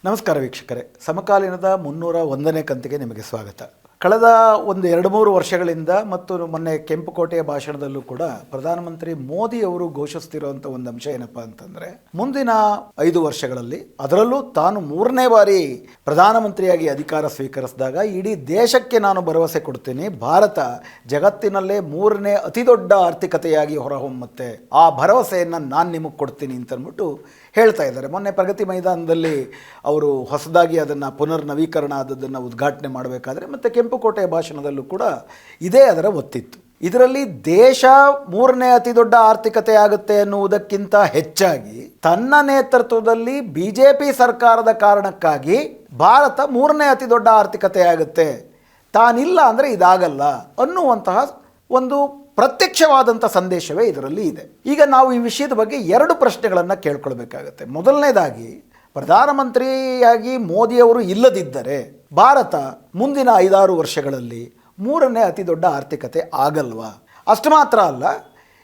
ನಮಸ್ಕಾರ ವೀಕ್ಷಕರೇ, ಸಮಕಾಲೀನದ 301ನೇ ಕಂತಿಗೆ ನಿಮಗೆ ಸ್ವಾಗತ. ಕಳೆದ ಒಂದು 2-3 ವರ್ಷಗಳಿಂದ ಮತ್ತು ಮೊನ್ನೆ ಕೆಂಪುಕೋಟೆಯ ಭಾಷಣದಲ್ಲೂ ಕೂಡ ಪ್ರಧಾನಮಂತ್ರಿ ಮೋದಿ ಅವರು ಘೋಷಿಸ್ತಿರುವಂಥ ಒಂದು ಅಂಶ ಏನಪ್ಪ ಅಂತಂದರೆ, ಮುಂದಿನ 5 ವರ್ಷಗಳಲ್ಲಿ ಅದರಲ್ಲೂ ತಾನು 3ನೇ ಬಾರಿ ಪ್ರಧಾನಮಂತ್ರಿಯಾಗಿ ಅಧಿಕಾರ ಸ್ವೀಕರಿಸಿದಾಗ ಇಡೀ ದೇಶಕ್ಕೆ ನಾನು ಭರವಸೆ ಕೊಡ್ತೀನಿ, ಭಾರತ ಜಗತ್ತಿನಲ್ಲೇ 3ನೇ ಅತಿ ದೊಡ್ಡ ಆರ್ಥಿಕತೆಯಾಗಿ ಹೊರಹೊಮ್ಮುತ್ತೆ, ಆ ಭರವಸೆಯನ್ನು ನಾನು ನಿಮಗೆ ಕೊಡ್ತೀನಿ ಅಂತಂದ್ಬಿಟ್ಟು ಹೇಳ್ತಾ ಇದ್ದಾರೆ. ಮೊನ್ನೆ ಪ್ರಗತಿ ಮೈದಾನದಲ್ಲಿ ಅವರು ಹೊಸದಾಗಿ ಅದನ್ನು ಪುನರ್ ನವೀಕರಣ ಆದದ್ದನ್ನು ಉದ್ಘಾಟನೆ ಮಾಡಬೇಕಾದ್ರೆ ಮತ್ತು ಕೆಂಪುಕೋಟೆಯ ಭಾಷಣದಲ್ಲೂ ಕೂಡ ಇದೇ ಅದರ ಒತ್ತಿತ್ತು. ಇದರಲ್ಲಿ ದೇಶ 3ನೇ ಅತಿ ದೊಡ್ಡ ಆರ್ಥಿಕತೆ ಆಗುತ್ತೆ ಎನ್ನುವುದಕ್ಕಿಂತ ಹೆಚ್ಚಾಗಿ ತನ್ನ ನೇತೃತ್ವದಲ್ಲಿ ಬಿಜೆಪಿ ಸರ್ಕಾರದ ಕಾರಣಕ್ಕಾಗಿ ಭಾರತ 3ನೇ ಅತಿ ದೊಡ್ಡ ಆರ್ಥಿಕತೆ ಆಗುತ್ತೆ, ತಾನಿಲ್ಲ ಅಂದರೆ ಇದಾಗಲ್ಲ ಅನ್ನುವಂತಹ ಒಂದು ಪ್ರತ್ಯಕ್ಷವಾದಂಥ ಸಂದೇಶವೇ ಇದರಲ್ಲಿ ಇದೆ. ಈಗ ನಾವು ಈ ವಿಷಯದ ಬಗ್ಗೆ 2 ಪ್ರಶ್ನೆಗಳನ್ನು ಕೇಳ್ಕೊಳ್ಬೇಕಾಗತ್ತೆ. ಮೊದಲನೇದಾಗಿ, ಪ್ರಧಾನಮಂತ್ರಿಯಾಗಿ ಮೋದಿಯವರು ಇಲ್ಲದಿದ್ದರೆ ಭಾರತ ಮುಂದಿನ 5-6 ವರ್ಷಗಳಲ್ಲಿ 3ನೇ ಅತಿ ದೊಡ್ಡ ಆರ್ಥಿಕತೆ ಆಗಲ್ವಾ? ಅಷ್ಟು ಮಾತ್ರ ಅಲ್ಲ,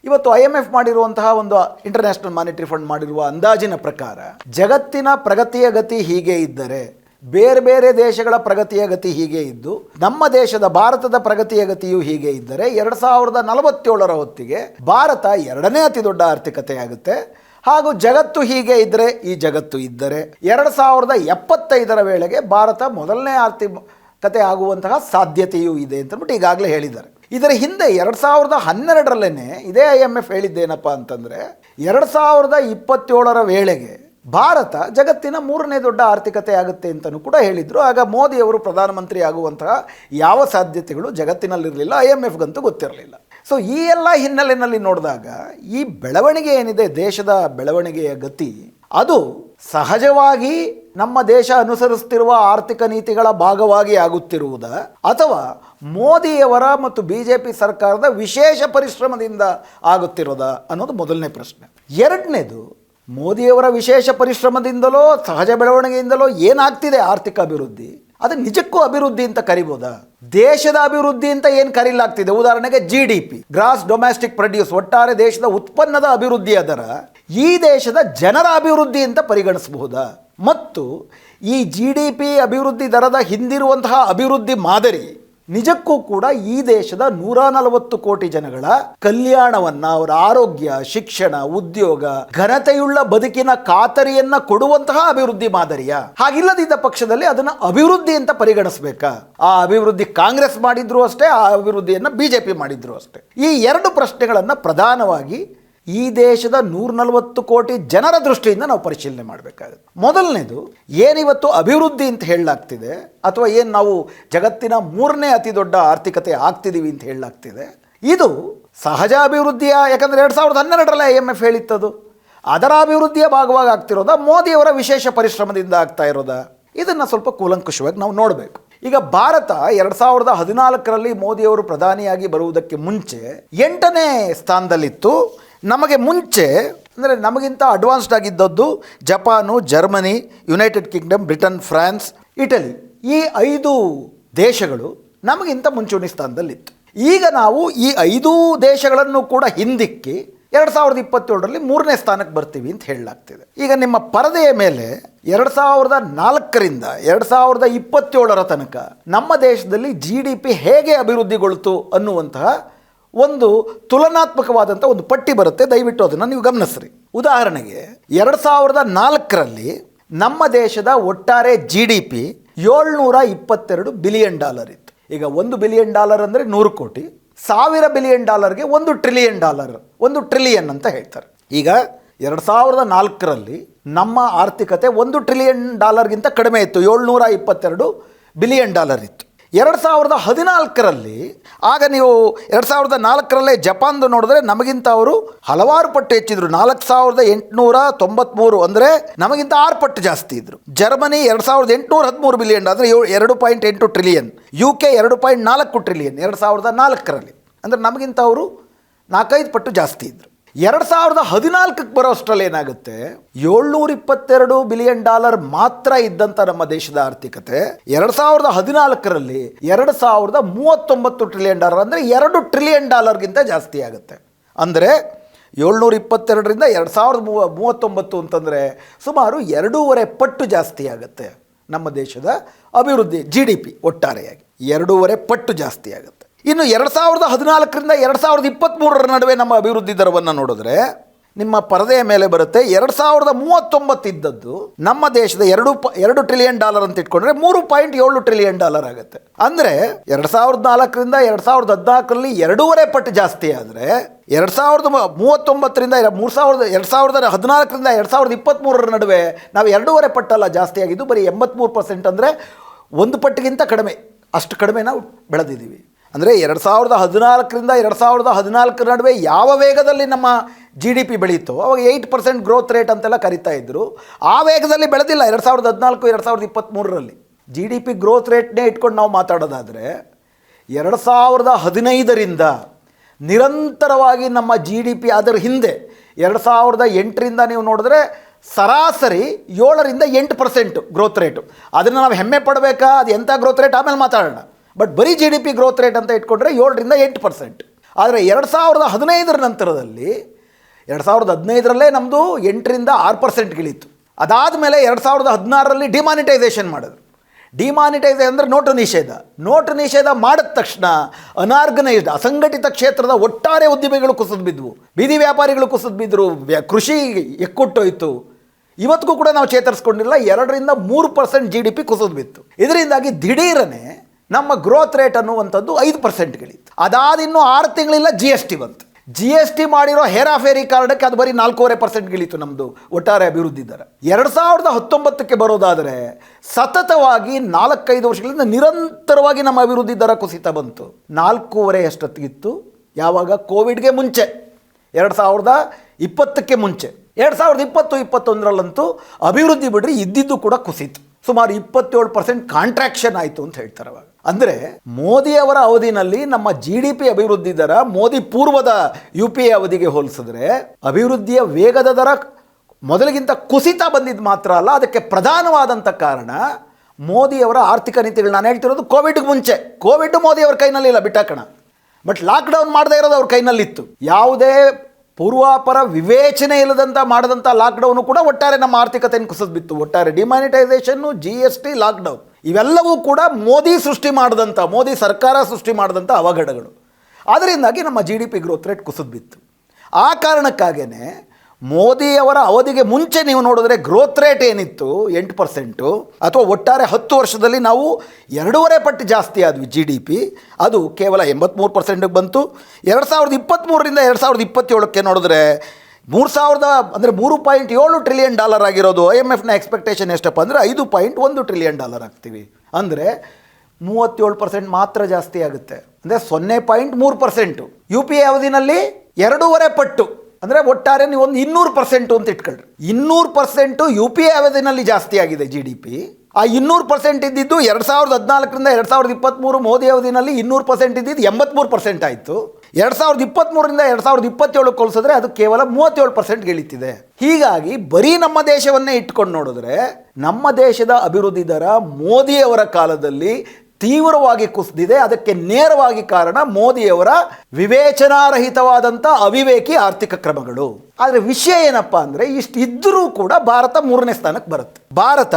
ಇವತ್ತು IMF ಮಾಡಿರುವಂತಹ ಒಂದು ಇಂಟರ್ನ್ಯಾಷನಲ್ ಮಾನಿಟರಿ ಫಂಡ್ ಮಾಡಿರುವ ಅಂದಾಜಿನ ಪ್ರಕಾರ ಜಗತ್ತಿನ ಪ್ರಗತಿಯ ಗತಿ ಹೀಗೆ ಇದ್ದರೆ, ಬೇರೆ ಬೇರೆ ದೇಶಗಳ ಪ್ರಗತಿಯ ಗತಿ ಹೀಗೆ ಇದ್ದು ನಮ್ಮ ದೇಶದ ಭಾರತದ ಪ್ರಗತಿಯ ಗತಿಯು ಹೀಗೆ ಇದ್ದರೆ 2047ರ ಹೊತ್ತಿಗೆ ಭಾರತ 2ನೇ ಅತಿ ದೊಡ್ಡ ಆರ್ಥಿಕತೆ ಆಗುತ್ತೆ. ಹಾಗೂ ಜಗತ್ತು ಹೀಗೆ ಇದ್ದರೆ, ಈ ಜಗತ್ತು ಇದ್ದರೆ 2075ರ ವೇಳೆಗೆ ಭಾರತ 1ನೇ ಆರ್ಥಿಕತೆ ಆಗುವಂತಹ ಸಾಧ್ಯತೆಯೂ ಇದೆ ಅಂತಂದ್ಬಿಟ್ಟು ಈಗಾಗಲೇ ಹೇಳಿದ್ದಾರೆ. ಇದರ ಹಿಂದೆ 2012ರಲ್ಲೇ ಇದೇ IMF ಹೇಳಿದ್ದೇನಪ್ಪ ಅಂತಂದರೆ, 2027ರ ವೇಳೆಗೆ ಭಾರತ ಜಗತ್ತಿನ 3ನೇ ದೊಡ್ಡ ಆರ್ಥಿಕತೆ ಆಗುತ್ತೆ ಅಂತಲೂ ಕೂಡ ಹೇಳಿದರು. ಆಗ ಮೋದಿಯವರು ಪ್ರಧಾನಮಂತ್ರಿ ಆಗುವಂತಹ ಯಾವ ಸಾಧ್ಯತೆಗಳು ಜಗತ್ತಿನಲ್ಲಿರಲಿಲ್ಲ, IMFಗಂತೂ ಗೊತ್ತಿರಲಿಲ್ಲ. ಸೊ ಈ ಎಲ್ಲ ಹಿನ್ನೆಲೆಯಲ್ಲಿ ನೋಡಿದಾಗ ಈ ಬೆಳವಣಿಗೆ ಏನಿದೆ, ದೇಶದ ಬೆಳವಣಿಗೆಯ ಗತಿ, ಅದು ಸಹಜವಾಗಿ ನಮ್ಮ ದೇಶ ಅನುಸರಿಸುತ್ತಿರುವ ಆರ್ಥಿಕ ನೀತಿಗಳ ಭಾಗವಾಗಿ ಆಗುತ್ತಿರುವುದ ಅಥವಾ ಮೋದಿಯವರ ಮತ್ತು BJP ಸರ್ಕಾರದ ವಿಶೇಷ ಪರಿಶ್ರಮದಿಂದ ಆಗುತ್ತಿರೋದ ಅನ್ನೋದು ಮೊದಲನೇ ಪ್ರಶ್ನೆ. ಎರಡನೇದು, ಮೋದಿಯವರ ವಿಶೇಷ ಪರಿಶ್ರಮದಿಂದಲೋ ಸಹಜ ಬೆಳವಣಿಗೆಯಿಂದಲೋ ಏನಾಗ್ತಿದೆ ಆರ್ಥಿಕ ಅಭಿವೃದ್ಧಿ, ಅದು ನಿಜಕ್ಕೂ ಅಭಿವೃದ್ಧಿ ಅಂತ ಕರಿಬೋದಾ? ದೇಶದ ಅಭಿವೃದ್ಧಿ ಅಂತ ಏನು ಕರೀಲಾಗ್ತಿದೆ, ಉದಾಹರಣೆಗೆ GDP, ಗ್ರಾಸ್ ಡೊಮ್ಯಾಸ್ಟಿಕ್ ಪ್ರೊಡ್ಯೂಸ್, ಒಟ್ಟಾರೆ ದೇಶದ ಉತ್ಪನ್ನದ ಅಭಿವೃದ್ಧಿಯ ದರ, ಈ ದೇಶದ ಜನರ ಅಭಿವೃದ್ಧಿ ಅಂತ ಪರಿಗಣಿಸಬಹುದಾ? ಮತ್ತು ಈ GDP ಅಭಿವೃದ್ಧಿ ದರದ ಹಿಂದಿರುವಂತಹ ಅಭಿವೃದ್ಧಿ ಮಾದರಿ ನಿಜಕ್ಕೂ ಕೂಡ ಈ ದೇಶದ 140 ಕೋಟಿ ಜನಗಳ ಕಲ್ಯಾಣವನ್ನ, ಅವರ ಆರೋಗ್ಯ, ಶಿಕ್ಷಣ, ಉದ್ಯೋಗ, ಘನತೆಯುಳ್ಳ ಬದುಕಿನ ಖಾತರಿಯನ್ನ ಕೊಡುವಂತಹ ಅಭಿವೃದ್ಧಿ ಮಾದರಿಯ? ಹಾಗಿಲ್ಲದಿದ್ದ ಪಕ್ಷದಲ್ಲಿ ಅದನ್ನ ಅಭಿವೃದ್ಧಿ ಅಂತ ಪರಿಗಣಿಸಬೇಕಾ? ಆ ಅಭಿವೃದ್ಧಿ ಕಾಂಗ್ರೆಸ್ ಮಾಡಿದ್ರು ಅಷ್ಟೇ, ಆ ಅಭಿವೃದ್ಧಿಯನ್ನ BJP ಮಾಡಿದ್ರು ಅಷ್ಟೇ. ಈ 2 ಪ್ರಶ್ನೆಗಳನ್ನ ಪ್ರಧಾನವಾಗಿ ಈ ದೇಶದ 140 ಕೋಟಿ ಜನರ ದೃಷ್ಟಿಯಿಂದ ನಾವು ಪರಿಶೀಲನೆ ಮಾಡಬೇಕಾಗುತ್ತೆ. ಮೊದಲನೇದು, ಏನಿವತ್ತು ಅಭಿವೃದ್ಧಿ ಅಂತ ಹೇಳಲಾಗ್ತಿದೆ ಅಥವಾ ಏನು ನಾವು ಜಗತ್ತಿನ 3ನೇ ಅತಿ ದೊಡ್ಡ ಆರ್ಥಿಕತೆ ಆಗ್ತಿದ್ದೀವಿ ಅಂತ ಹೇಳಲಾಗ್ತಿದೆ, ಇದು ಸಹಜ ಅಭಿವೃದ್ಧಿಯ, ಯಾಕಂದರೆ 2012ರಲ್ಲೇ IMF ಹೇಳಿತ್ತದು, ಅದರ ಅಭಿವೃದ್ಧಿಯ ಭಾಗವಾಗಿ ಆಗ್ತಿರೋದಾ, ಮೋದಿಯವರ ವಿಶೇಷ ಪರಿಶ್ರಮದಿಂದ ಆಗ್ತಾ ಇರೋದಾ? ಇದನ್ನು ಸ್ವಲ್ಪ ಕೂಲಂಕುಷವಾಗಿ ನಾವು ನೋಡಬೇಕು. ಈಗ ಭಾರತ 2014ರಲ್ಲಿ ಮೋದಿಯವರು ಪ್ರಧಾನಿಯಾಗಿ ಬರುವುದಕ್ಕೆ ಮುಂಚೆ 8ನೇ ಸ್ಥಾನದಲ್ಲಿತ್ತು. ನಮಗೆ ಮುಂಚೆ ಅಂದರೆ ನಮಗಿಂತ ಅಡ್ವಾನ್ಸ್ಡ್ ಆಗಿದ್ದದ್ದು Japan, Germany, United Kingdom, Britain, France, Italy, ಈ 5 ದೇಶಗಳು ನಮಗಿಂತ ಮುಂಚೂಣಿ ಸ್ಥಾನದಲ್ಲಿತ್ತು. ಈಗ ನಾವು ಈ 5 ದೇಶಗಳನ್ನು ಕೂಡ ಹಿಂದಿಕ್ಕಿ 2027ರಲ್ಲಿ 3ನೇ ಸ್ಥಾನಕ್ಕೆ ಬರ್ತೀವಿ ಅಂತ ಹೇಳಲಾಗ್ತಿದೆ. ಈಗ ನಿಮ್ಮ ಪರದೆಯ ಮೇಲೆ 2004ರಿಂದ 2027ರ ತನಕ ನಮ್ಮ ದೇಶದಲ್ಲಿ GDP ಹೇಗೆ ಅಭಿವೃದ್ಧಿಗೊಳ್ತು ಅನ್ನುವಂತಹ ಒಂದು ತುಲನಾತ್ಮಕವಾದಂಥ ಒಂದು ಪಟ್ಟಿ ಬರುತ್ತೆ, ದಯವಿಟ್ಟು ಅದನ್ನು ನೀವು ಗಮನಿಸ್ರಿ. ಉದಾಹರಣೆಗೆ 2004ರಲ್ಲಿ ನಮ್ಮ ದೇಶದ ಒಟ್ಟಾರೆ GDP $722 ಬಿಲಿಯನ್ ಇತ್ತು. ಈಗ $1 ಬಿಲಿಯನ್ ಅಂದರೆ 100 ಕೋಟಿ, $1000 ಬಿಲಿಯನ್ $1 ಟ್ರಿಲಿಯನ್, $1 ಟ್ರಿಲಿಯನ್ ಅಂತ ಹೇಳ್ತಾರೆ. ಈಗ 2004ರಲ್ಲಿ ನಮ್ಮ ಆರ್ಥಿಕತೆ $1 ಟ್ರಿಲಿಯನ್ ಗಿಂತ ಕಡಿಮೆ ಇತ್ತು, $722 ಬಿಲಿಯನ್ ಇತ್ತು. 2014ರಲ್ಲಿ ಆಗ ನೀವು 2004ರಲ್ಲೇ ಜಪಾನ್ದು ನೋಡಿದ್ರೆ ನಮಗಿಂತ ಅವರು ಹಲವಾರು ಪಟ್ಟು ಹೆಚ್ಚಿದ್ರು, 4893, ಅಂದರೆ ನಮಗಿಂತ 6 ಪಟ್ಟು ಜಾಸ್ತಿ ಇದ್ರು. ಜರ್ಮನಿ 2813 ಬಿಲಿಯನ್ ಅಂದರೆ 2.8 ಟ್ರಿಲಿಯನ್, UK 2.4 ಟ್ರಿಲಿಯನ್ 2004ರಲ್ಲಿ, ಅಂದರೆ ನಮಗಿಂತ ಅವರು 4-5 ಪಟ್ಟು ಜಾಸ್ತಿ ಇದ್ರು. 2014ಕ್ಕೆ ಬರೋ ಅಷ್ಟರಲ್ಲಿ ಏನಾಗುತ್ತೆ, $722 ಬಿಲಿಯನ್ ಮಾತ್ರ ಇದ್ದಂಥ ನಮ್ಮ ದೇಶದ ಆರ್ಥಿಕತೆ 2014ರಲ್ಲಿ 2039 ಟ್ರಿಲಿಯನ್, ಅಂದರೆ $2 ಟ್ರಿಲಿಯನ್ ಗಿಂತ ಜಾಸ್ತಿ ಆಗುತ್ತೆ. ಅಂದರೆ 722ರಿಂದ 2039 ಅಂತಂದರೆ ಸುಮಾರು 2.5 ಪಟ್ಟು ಜಾಸ್ತಿ ಆಗುತ್ತೆ. ನಮ್ಮ ದೇಶದ ಅಭಿವೃದ್ಧಿ GDP ಒಟ್ಟಾರೆಯಾಗಿ 2.5 ಪಟ್ಟು ಜಾಸ್ತಿ ಆಗುತ್ತೆ. ಇನ್ನು 2014ರಿಂದ 2023 ನಡುವೆ ನಮ್ಮ ಅಭಿವೃದ್ಧಿ ದರವನ್ನು ನೋಡಿದ್ರೆ ನಿಮ್ಮ ಪರದೆಯ ಮೇಲೆ ಬರುತ್ತೆ. 2039 ಇದ್ದದ್ದು ನಮ್ಮ ದೇಶದ $2 ಟ್ರಿಲಿಯನ್ ಅಂತ ಇಟ್ಕೊಂಡ್ರೆ $3.7 ಟ್ರಿಲಿಯನ್ ಆಗುತ್ತೆ. ಅಂದರೆ 2004ರಿಂದ 2014ರಲ್ಲಿ 2.5 ಪಟ್ಟು ಜಾಸ್ತಿ ಆದರೆ 2039ರಿಂದ 2014ರಿಂದ 2023 ನಡುವೆ ನಾವು 2.5 ಪಟ್ಟಲ್ಲ ಜಾಸ್ತಿ ಆಗಿದ್ದು, ಬರೀ 83%, ಅಂದರೆ 1 ಪಟ್ಟಿಗಿಂತ ಕಡಿಮೆ, ಅಷ್ಟು ಕಡಿಮೆ ನಾವು ಬೆಳೆದಿದ್ದೀವಿ. ಅಂದರೆ 2014ರಿಂದ 2014 ನಡುವೆ ಯಾವ ವೇಗದಲ್ಲಿ ನಮ್ಮ GDP ಬೆಳೀತೋ ಅವಾಗ 8% ಗ್ರೋತ್ ರೇಟ್ ಅಂತೆಲ್ಲ ಕರಿತಾ ಇದ್ದರು. ಆ ವೇಗದಲ್ಲಿ ಬೆಳೆದಿಲ್ಲ 2014-2023ರಲ್ಲಿ. GDP ಗ್ರೋತ್ ರೇಟ್ನೇ ಇಟ್ಕೊಂಡು ನಾವು ಮಾತಾಡೋದಾದರೆ 2015ರಿಂದ ನಿರಂತರವಾಗಿ ನಮ್ಮ GDP, ಅದರ ಹಿಂದೆ 2008ರಿಂದ ನೀವು ನೋಡಿದ್ರೆ ಸರಾಸರಿ 7ರಿಂದ 8% ಗ್ರೋತ್ ರೇಟು. ಅದನ್ನು ನಾವು ಹೆಮ್ಮೆ ಪಡಬೇಕಾ, ಅದು ಎಂಥ ಗ್ರೋತ್ ರೇಟ್ ಆಮೇಲೆ ಮಾತಾಡೋಣ. ಬಟ್ ಬರೀ GDP ಗ್ರೋತ್ ರೇಟ್ ಅಂತ ಇಟ್ಕೊಂಡ್ರೆ 7ರಿಂದ 8%. ಆದರೆ 2015 ನಂತರದಲ್ಲಿ 2015ರಲ್ಲೇ ನಮ್ಮದು 8ರಿಂದ 6% ಇಳಿತು. ಅದಾದ ಮೇಲೆ 2016ರಲ್ಲಿ ಡಿಮಾನಿಟೈಸೇಷನ್ ಮಾಡಿದ್ರು. ಡಿಮಾನಿಟೈಸೇಷನ್ ಅಂದರೆ ನೋಟು ನಿಷೇಧ ಮಾಡಿದ ತಕ್ಷಣ ಅನಾರ್ಗನೈಸ್ಡ್, ಅಸಂಘಟಿತ ಕ್ಷೇತ್ರದ ಒಟ್ಟಾರೆ ಉದ್ದಿಮೆಗಳು ಕುಸಿದು ಬಿದ್ವು, ಬೀದಿ ವ್ಯಾಪಾರಿಗಳು ಕುಸಿದು ಬಿದ್ದರು, ಕೃಷಿ ಎಕ್ಕುಟ್ಟೋಯ್ತು. ಇವತ್ತಿಗೂ ಕೂಡ ನಾವು ಚೇತರಿಸ್ಕೊಂಡಿಲ್ಲ. 2ರಿಂದ 3% GDP ಕುಸಿದು ಬಿತ್ತು. ಇದರಿಂದಾಗಿ ದಿಢೀರನೆ ನಮ್ಮ ಗ್ರೋತ್ ರೇಟ್ ಅನ್ನುವಂಥದ್ದು 5% ಇಳಿತು. ಅದಾದ ಇನ್ನೂ 6 ತಿಂಗಳಿಲ್ಲ GST ಬಂತು. GST ಮಾಡಿರೋ ಹೇರಾಫೇರಿ ಕಾರಣಕ್ಕೆ ಅದು ಬರೀ 4.5% ಇಳಿತು ನಮ್ಮದು ಒಟ್ಟಾರೆ ಅಭಿವೃದ್ಧಿ ದರ. 2019ಕ್ಕೆ ಬರೋದಾದರೆ ಸತತವಾಗಿ 4-5 ವರ್ಷಗಳಿಂದ ನಿರಂತರವಾಗಿ ನಮ್ಮ ಅಭಿವೃದ್ಧಿ ದರ ಕುಸಿತ ಬಂತು. 4.5 ಅಷ್ಟೊತ್ತಿಗಿತ್ತು ಯಾವಾಗ? ಕೋವಿಡ್ಗೆ ಮುಂಚೆ, 2020ಕ್ಕೆ ಮುಂಚೆ. 2020-21ರಲ್ಲಂತೂ ಅಭಿವೃದ್ಧಿ ಬಿಡ್ರಿ ಇದ್ದಿದ್ದು ಕೂಡ ಕುಸಿತು. ಸುಮಾರು 27% ಕಾಂಟ್ರಾಕ್ಷನ್ ಆಯಿತು ಅಂತ ಹೇಳ್ತಾರೆ ಅವಾಗ. ಅಂದರೆ ಮೋದಿಯವರ ಅವಧಿನಲ್ಲಿ ನಮ್ಮ GDP ಅಭಿವೃದ್ಧಿ ದರ ಮೋದಿ ಪೂರ್ವದ UPA ಅವಧಿಗೆ ಹೋಲಿಸಿದ್ರೆ ಅಭಿವೃದ್ಧಿಯ ವೇಗದ ದರ ಮೊದಲಿಗಿಂತ ಕುಸಿತ ಬಂದಿದ್ದು ಮಾತ್ರ ಅಲ್ಲ, ಅದಕ್ಕೆ ಪ್ರಧಾನವಾದಂಥ ಕಾರಣ ಮೋದಿಯವರ ಆರ್ಥಿಕ ನೀತಿಗಳು. ನಾನು ಹೇಳ್ತಿರೋದು ಕೋವಿಡ್ಗೆ ಮುಂಚೆ. ಕೋವಿಡ್ ಮೋದಿಯವರ ಕೈನಲ್ಲಿಲ್ಲ ಬಿಟ್ಟಾಕಣ, ಬಟ್ ಲಾಕ್ಡೌನ್ ಮಾಡದೇ ಇರೋದು ಅವ್ರ ಕೈನಲ್ಲಿತ್ತು. ಯಾವುದೇ ಪೂರ್ವಾಪರ ವಿವೇಚನೆ ಇಲ್ಲದಂಥ ಮಾಡಿದಂಥ ಲಾಕ್ಡೌನು ಕೂಡ ಒಟ್ಟಾರೆ ನಮ್ಮ ಆರ್ಥಿಕತೆಯನ್ನು ಕುಸಿದು ಬಿತ್ತು. ಒಟ್ಟಾರೆ ಡಿಮಾನಿಟೈಸೇಷನ್ನು, GST, ಲಾಕ್ಡೌನ್ ಇವೆಲ್ಲವೂ ಕೂಡ ಮೋದಿ ಸರ್ಕಾರ ಸೃಷ್ಟಿ ಮಾಡಿದಂಥ ಅವಘಡಗಳು. ಅದರಿಂದಾಗಿ ನಮ್ಮ GDP ಗ್ರೋತ್ ರೇಟ್ ಕುಸಿದು ಬಿತ್ತು. ಆ ಕಾರಣಕ್ಕಾಗೇ ಮೋದಿಯವರ ಅವಧಿಗೆ ಮುಂಚೆ ನೀವು ನೋಡಿದ್ರೆ ಗ್ರೋತ್ ರೇಟ್ ಏನಿತ್ತು 8%, ಅಥವಾ ಒಟ್ಟಾರೆ 10 ವರ್ಷದಲ್ಲಿ ನಾವು 2.5 ಪಟ್ಟು ಜಾಸ್ತಿ ಆದ್ವಿ GDP, ಅದು ಕೇವಲ 83%ಗೆ ಬಂತು. 2023ರಿಂದ 2027ಕ್ಕೆ ನೋಡಿದ್ರೆ 3.7 ಟ್ರಿಲಿಯನ್ ಆಗಿರೋದು. IMFನ ಎಕ್ಸ್ಪೆಕ್ಟೇಷನ್ ಎಷ್ಟಪ್ಪ ಅಂದರೆ 5.1 ಟ್ರಿಲಿಯನ್ ಆಗ್ತೀವಿ. ಅಂದರೆ 37% ಮಾತ್ರ ಜಾಸ್ತಿ ಆಗುತ್ತೆ. ಅಂದರೆ 0.3%. UPA ಅವಧಿನಲ್ಲಿ 2.5 ಪಟ್ಟು, ಅಂದರೆ ಒಟ್ಟಾರೆ ನೀವು ಒಂದು 200% ಅಂತ ಇಟ್ಕೊಳ್ರಿ. 200% UPA ಅವಧಿನಲ್ಲಿ ಜಾಸ್ತಿ ಆಗಿದೆ GDP. ಆ 200% ಇದ್ದಿದ್ದು 2014ರಿಂದ 2023 ಮೋದಿ ಅವಧಿನಲ್ಲಿ 200% ಇದ್ದಿದ್ದು 83% ಆಯಿತು. 2023ರಿಂದ 2027 ಹೋಲಿಸಿದ್ರೆ ಅದು ಕೇವಲ 37% ಇಳಿತಿದೆ. ಹೀಗಾಗಿ ಬರೀ ನಮ್ಮ ದೇಶವನ್ನೇ ಇಟ್ಕೊಂಡು ನೋಡಿದ್ರೆ ನಮ್ಮ ದೇಶದ ಅಭಿವೃದ್ಧಿ ದರ ಮೋದಿಯವರ ಕಾಲದಲ್ಲಿ ತೀವ್ರವಾಗಿ ಕುಸಿದಿದೆ. ಅದಕ್ಕೆ ನೇರವಾಗಿ ಕಾರಣ ಮೋದಿಯವರ ವಿವೇಚನಾರಹಿತವಾದಂಥ ಅವಿವೇಕಿ ಆರ್ಥಿಕ ಕ್ರಮಗಳು. ಆದರೆ ವಿಷಯ ಏನಪ್ಪ ಅಂದರೆ ಇಷ್ಟು ಇದ್ದರೂ ಕೂಡ ಭಾರತ 3ನೇ ಸ್ಥಾನಕ್ಕೆ ಬರುತ್ತೆ. ಭಾರತ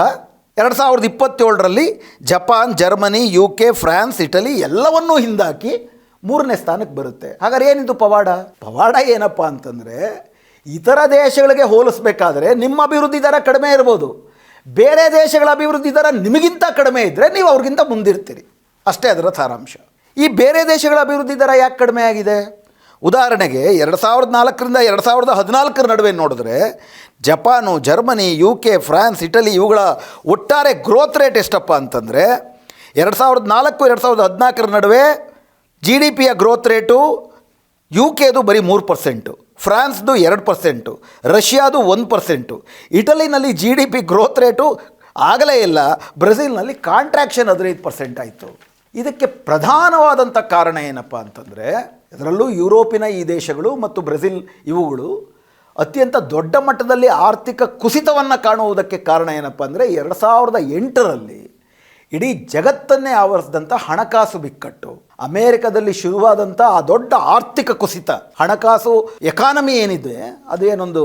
2027ರಲ್ಲಿ Japan, Germany, UK, France, Italy ಎಲ್ಲವನ್ನೂ ಹಿಂದಾಕಿ 3ನೇ ಸ್ಥಾನಕ್ಕೆ ಬರುತ್ತೆ. ಹಾಗಾದ್ರೆ ಏನಿದು ಪವಾಡ ಏನಪ್ಪ ಅಂತಂದರೆ, ಇತರ ದೇಶಗಳಿಗೆ ಹೋಲಿಸ್ಬೇಕಾದ್ರೆ ನಿಮ್ಮ ಅಭಿವೃದ್ಧಿ ದರ ಕಡಿಮೆ ಇರ್ಬೋದು, ಬೇರೆ ದೇಶಗಳ ಅಭಿವೃದ್ಧಿ ದರ ನಿಮಗಿಂತ ಕಡಿಮೆ ಇದ್ದರೆ ನೀವು ಅವ್ರಿಗಿಂತ ಮುಂದಿರ್ತೀರಿ, ಅಷ್ಟೇ ಅದರ ಸಾರಾಂಶ. ಈ ಬೇರೆ ದೇಶಗಳ ಅಭಿವೃದ್ಧಿ ದರ ಯಾಕೆ ಕಡಿಮೆ ಆಗಿದೆ? ಉದಾಹರಣೆಗೆ 2004ರಿಂದ 2014 ನಡುವೆ ನೋಡಿದ್ರೆ Japan, Germany, UK, France, Italy ಇವುಗಳ ಒಟ್ಟಾರೆ ಗ್ರೋತ್ ರೇಟ್ ಎಷ್ಟಪ್ಪ ಅಂತಂದರೆ 2004-2014 ನಡುವೆ GDPಯ ಗ್ರೋತ್ ರೇಟು UKದು ಬರೀ 3%, ಫ್ರಾನ್ಸ್ದು 2%, ರಷ್ಯಾದು 1%, ಇಟಲಿನಲ್ಲಿ GDP ಗ್ರೋತ್ ರೇಟು ಆಗಲೇ ಇಲ್ಲ, ಬ್ರೆಜಿಲ್ನಲ್ಲಿ ಕಾಂಟ್ರಾಕ್ಷನ್ 15% ಆಯಿತು. ಇದಕ್ಕೆ ಪ್ರಧಾನವಾದಂಥ ಕಾರಣ ಏನಪ್ಪ ಅಂತಂದರೆ, ಇದರಲ್ಲೂ ಯುರೋಪಿನ ಈ ದೇಶಗಳು ಮತ್ತು ಬ್ರೆಜಿಲ್ ಇವುಗಳು ಅತ್ಯಂತ ದೊಡ್ಡ ಮಟ್ಟದಲ್ಲಿ ಆರ್ಥಿಕ ಕುಸಿತವನ್ನು ಕಾಣುವುದಕ್ಕೆ ಕಾರಣ ಏನಪ್ಪ ಅಂದರೆ 2008ರಲ್ಲಿ ಇಡೀ ಜಗತ್ತನ್ನೇ ಆವರಿಸಿದಂಥ ಹಣಕಾಸು ಬಿಕ್ಕಟ್ಟು, ಅಮೇರಿಕದಲ್ಲಿ ಶುರುವಾದಂಥ ಆ ದೊಡ್ಡ ಆರ್ಥಿಕ ಕುಸಿತ, ಹಣಕಾಸು ಎಕಾನಮಿ ಏನಿದೆ ಅದೇನೊಂದು